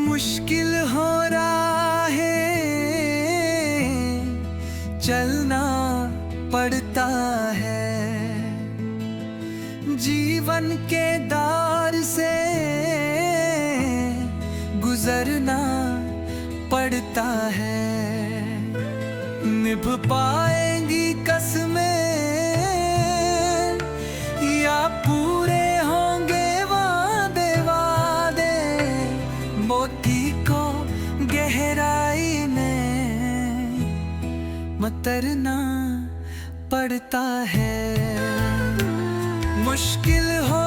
मुश्किल हो रहा है, चलना पड़ता है। जीवन के दौर से गुजरना पड़ता है। निभ पाएंगी कसमें या पूरे होंगे वादे वादे। मोती को गहराई में मतरना पड़ता है। मुश्किल हो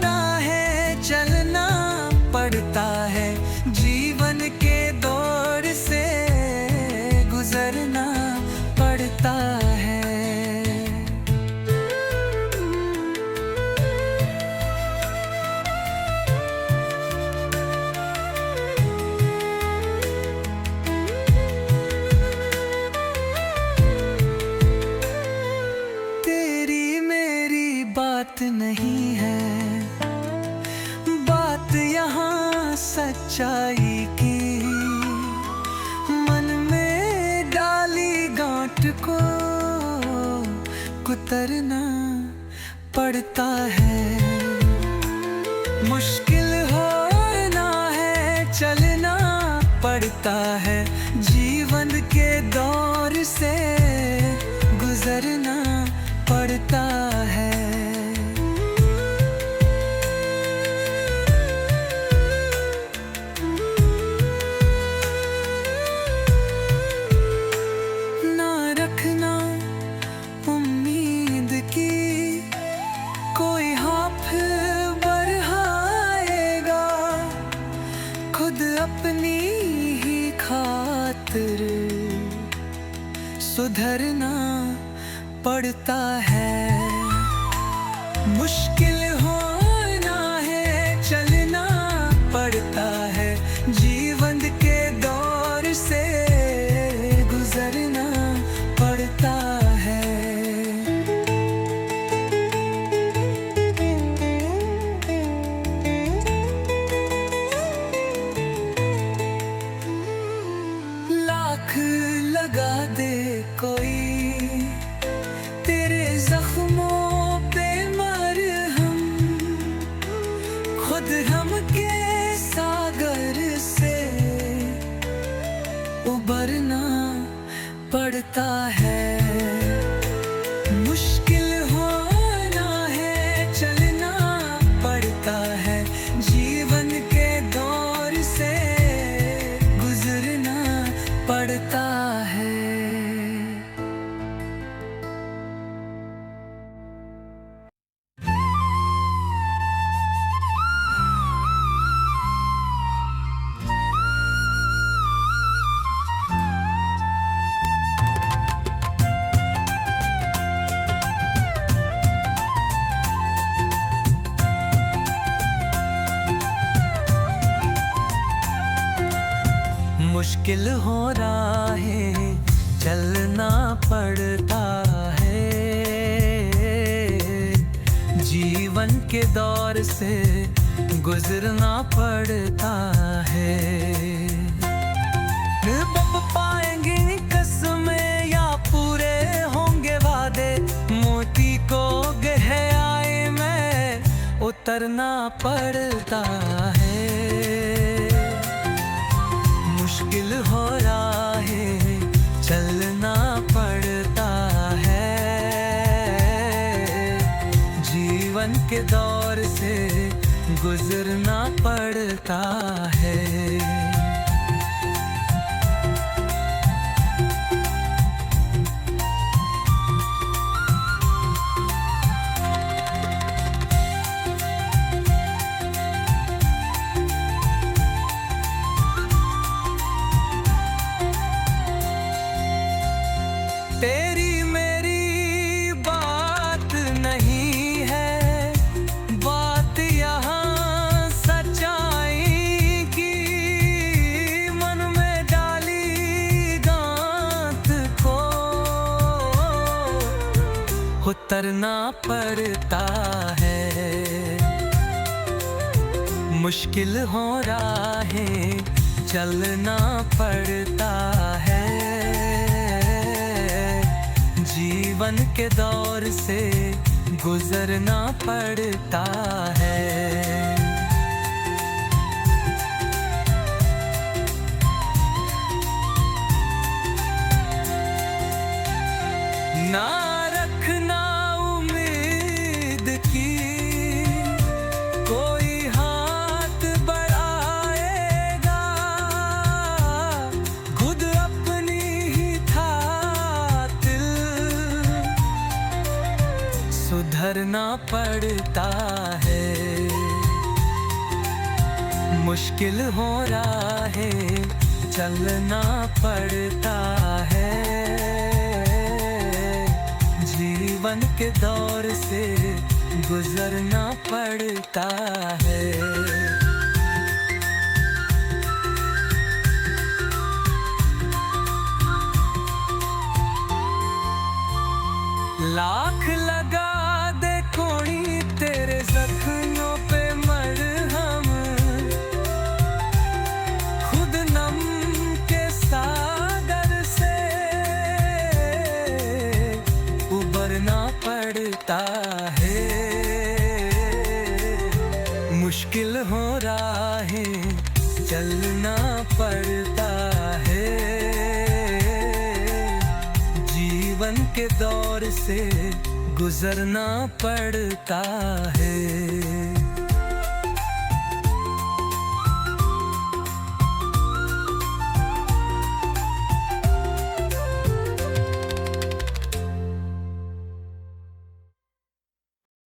रहा है, चलना पड़ता है। जीवन के दौर से गुजरना पड़ता है। तेरी मेरी बात नहीं है, बात यहाँ सच्चाई की। मन में डाली गांठ को कुतरना पड़ता है। मुश्किल होना है, चलना पड़ता है। जीवन के दौर से गुजरना पड़ता है। ना रखना उम्मीद की कोई हाथ बढ़ाएगा। खुद अपनी ही खातिर सुधरना पड़ता है। मुश्किल होना है, चलना पड़ता है। जीवन के दौर से गुजरना पड़ता है। लाख लगा दे कोई तेरे जख्मों पे मरहम। खुद हम के सागर से उबरना पड़ता है। मुश्किल होना है, चलना पड़ता है। जीवन के दौर से गुजरना पड़ता है। मुश्किल हो रहा है, चलना पड़ता है। जीवन के दौर से गुजरना पड़ता है। निभ पाएंगे कसमें या पूरे होंगे वादे। मोती को गहराई में उतरना पड़ता है। मुश्किल हो रहा है, चलना पड़ता है। जीवन के दौर से गुजरना पड़ता है। तेरी मेरी बात नहीं है, बात यहाँ सच्चाई की। मन में डाली गांठ को उतरना पड़ता है। मुश्किल हो राहें चलना पड़ता है, जीवन के दौर से गुजरना पड़ता है। ना रखना उम्मीद की कोई हाथ बढ़ाएगा, खुद अपनी ही खातिर सुधरना पड़ता है। मुश्किल हो राहें चलना पड़ता है, जीवन के दौर से गुजरना पड़ता है। लाख लगा दे कोई तेरे जख्मों पे मरहम, खुद नम के सागर से उबरना पड़ता है। मुश्किल हो राहें चलना पड़ता है, जीवन के दौर से गुजरना पड़ता है।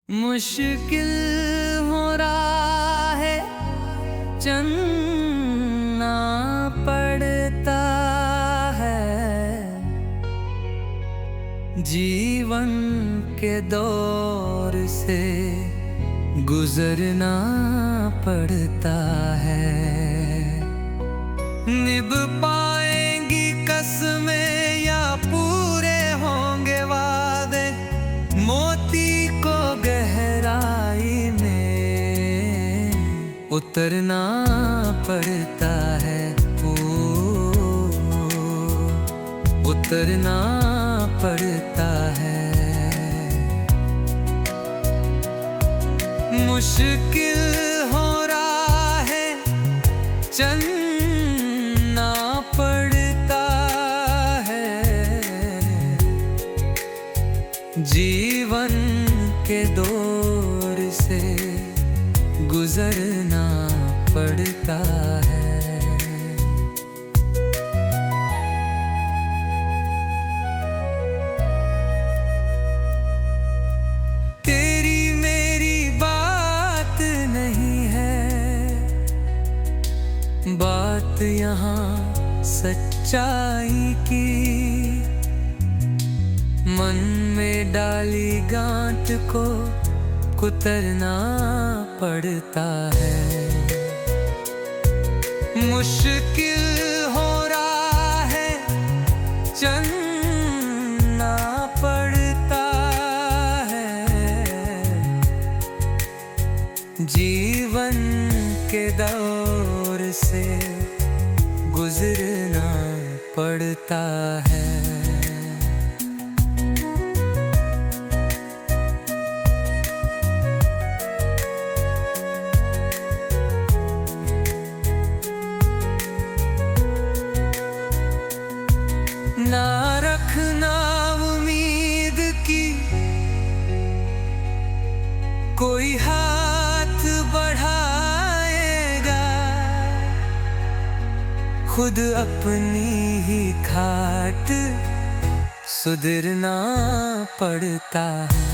मुश्किल हो रहा है चलना पड़ता है, जीवन के दौर से गुजरना पड़ता है। निभ पाएंगी कसमें या पूरे होंगे वादे, मोती को गहराई में उतरना पड़ता है। उतरना पड़ता है। मुश्किल हो रहा है चलना पड़ता है, जीवन के दौर से गुजरना पड़ता है। तेरी मेरी बात नहीं है, बात यहाँ सच्चाई की। मन में डाली गांठ को कुतरना पड़ता है। मुश्किल हो रहा है चलना पड़ता है, जीवन के दौर से गुजरना पड़ता है। ना रखना उम्मीद की कोई हाथ बढ़ाएगा, खुद अपनी ही खाट सुधरना पड़ता है।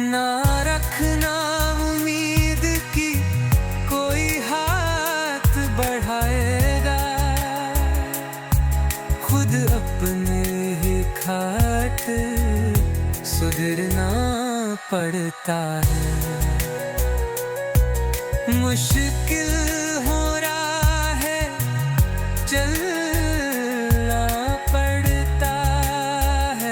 ना रखना उम्मीद की कोई हाथ बढ़ाएगा, खुद अपने ही खाट सुधरना पड़ता है। मुश्किल हो रहा है चलना पड़ता है,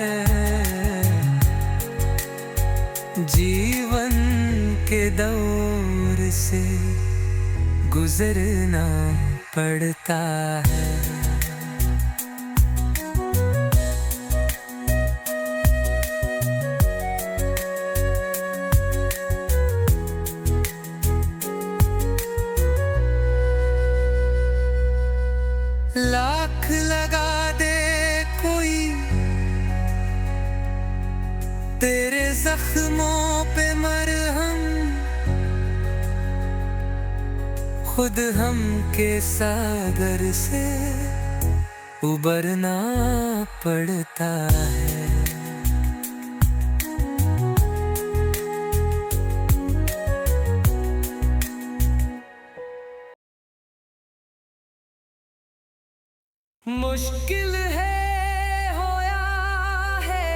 दौर से गुजरना पड़ता है। लाख लगा दे कोई तेरे जख्मों पे मरहम, खुद हम के सागर से उबरना पड़ता है। मुश्किल है होया है,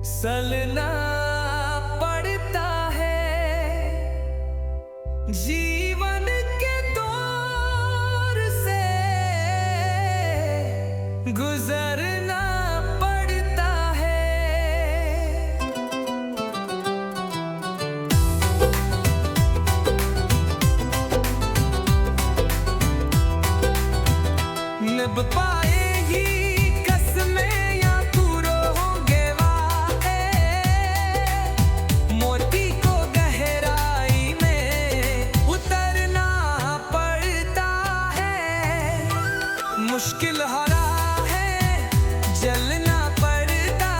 चलना पड़ता है, जीवन के दौर से गुजरना पड़ता है। निभ पाएगी कसमें या पूरे होंगे वादे, मोती को गहराई में उतरना पड़ता है। मुश्किल हो रहा है, जलना पड़ता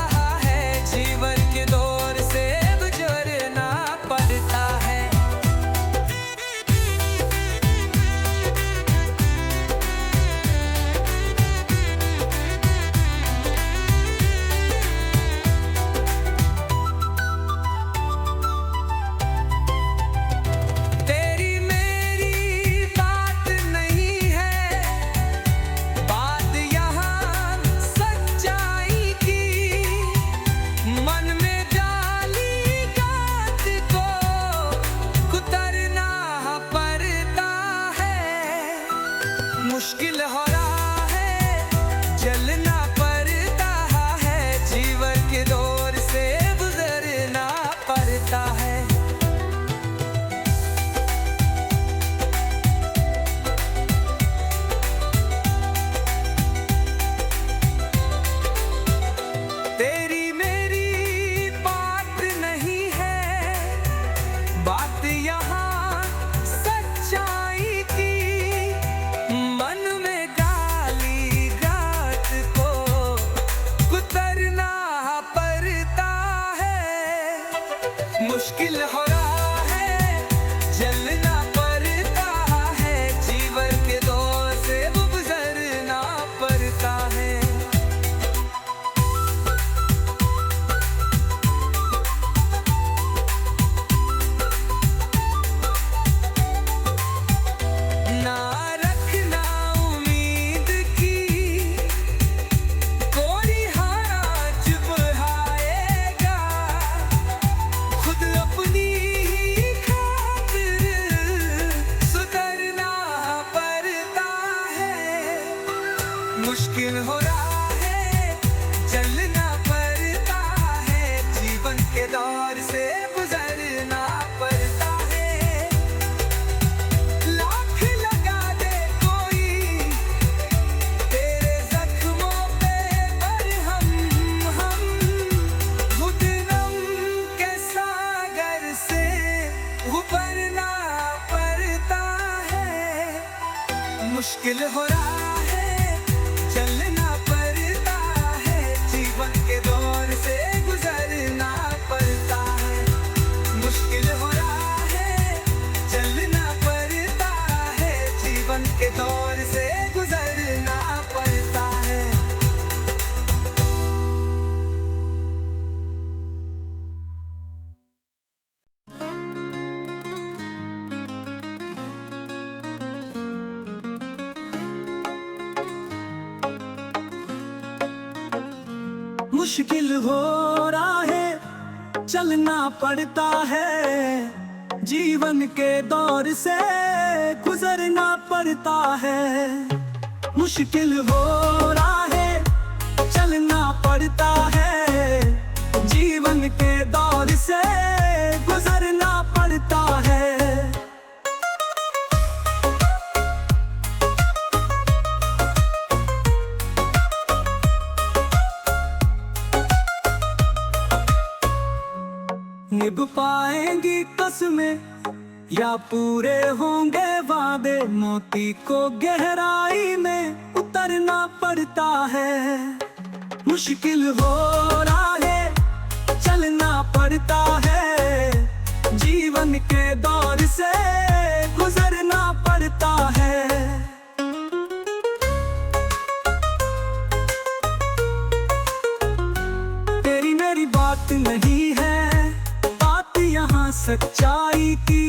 है, जीवन के दौर से गुजरना पड़ता है। मुश्किल हो रहा है, जलना पड़ता है, जीवन के दौर से गुजरना पड़ता है। तेरी मेरी बात नहीं है, बात यहाँ सच्चाई की, मुश्किल हो रहा है, जलना पड़ता है, जीवन के दौर से गुजरना पड़ता है। ना रखना उम्मीद की, कोई हारा चुप आएगा, खुद अपनी ही खातिर सुधरना पड़ता है। मुश्किल हो रहा है, जलना पड़ता है, जीवन के दौर से गुजरना पड़ता है। लाख लगा दे कोई तेरे जख्मों पे मरहम, हम खुद नम के सागर से उबरना पड़ता है। मुश्किल हो रहा है, चलना पड़ता है, जीवन के दौर से गुजरना पड़ता है। मुश्किल हो रहा है, चलना पड़ता है, जीवन के दौर से गुजरना पड़ता है। मुश्किल हो रहा है, चलना पड़ता है, जीवन के दौर से गुजरना पड़ता है। मुश्किल हो रहा है, चलना पड़ता है, जीवन के दौर से गुजरना निभ पाएंगी कसमें या पूरे होंगे वादे। मोती को गहराई में उतरना पड़ता है, मुश्किल हो राहें चलना पड़ता है, जीवन के दौर से गुजरना पड़ता है। तेरी मेरी बात नहीं है, बात यहाँ सच्चाई की।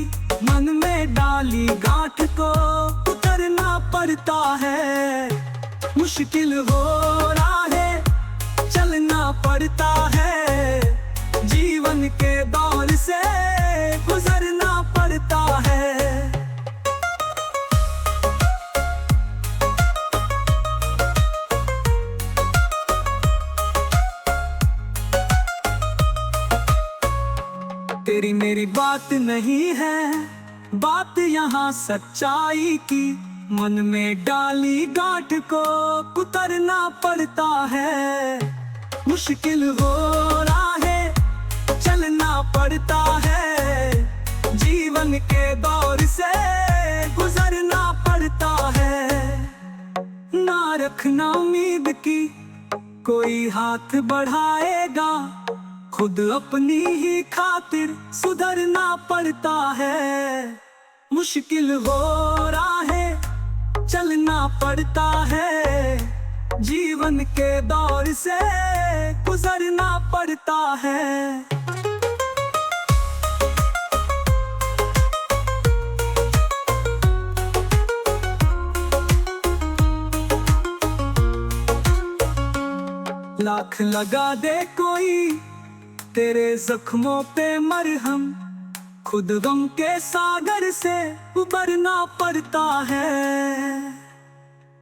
मन में डाली गांठ को उतरना पड़ता है, मुश्किल हो राहें चलना पड़ता है, जीवन के दौर से गुजरना पड़ता है। तेरी मेरी बात नहीं है, बात यहाँ सच्चाई की। मन में डाली गांठ को उतरना पड़ता है, मुश्किल हो राहें चलना पड़ता है, जीवन के दौर से गुजरना पड़ता है। ना रखना उम्मीद की कोई हाथ बढ़ाएगा, खुद अपनी ही खातिर सुधरना पड़ता है, मुश्किल हो राहें चलना पड़ता है, जीवन के दौर से गुजरना पड़ता है। लाख लगा दे कोई तेरे जख्मों पे मरहम, खुद गम के सागर से उबरना पड़ता है।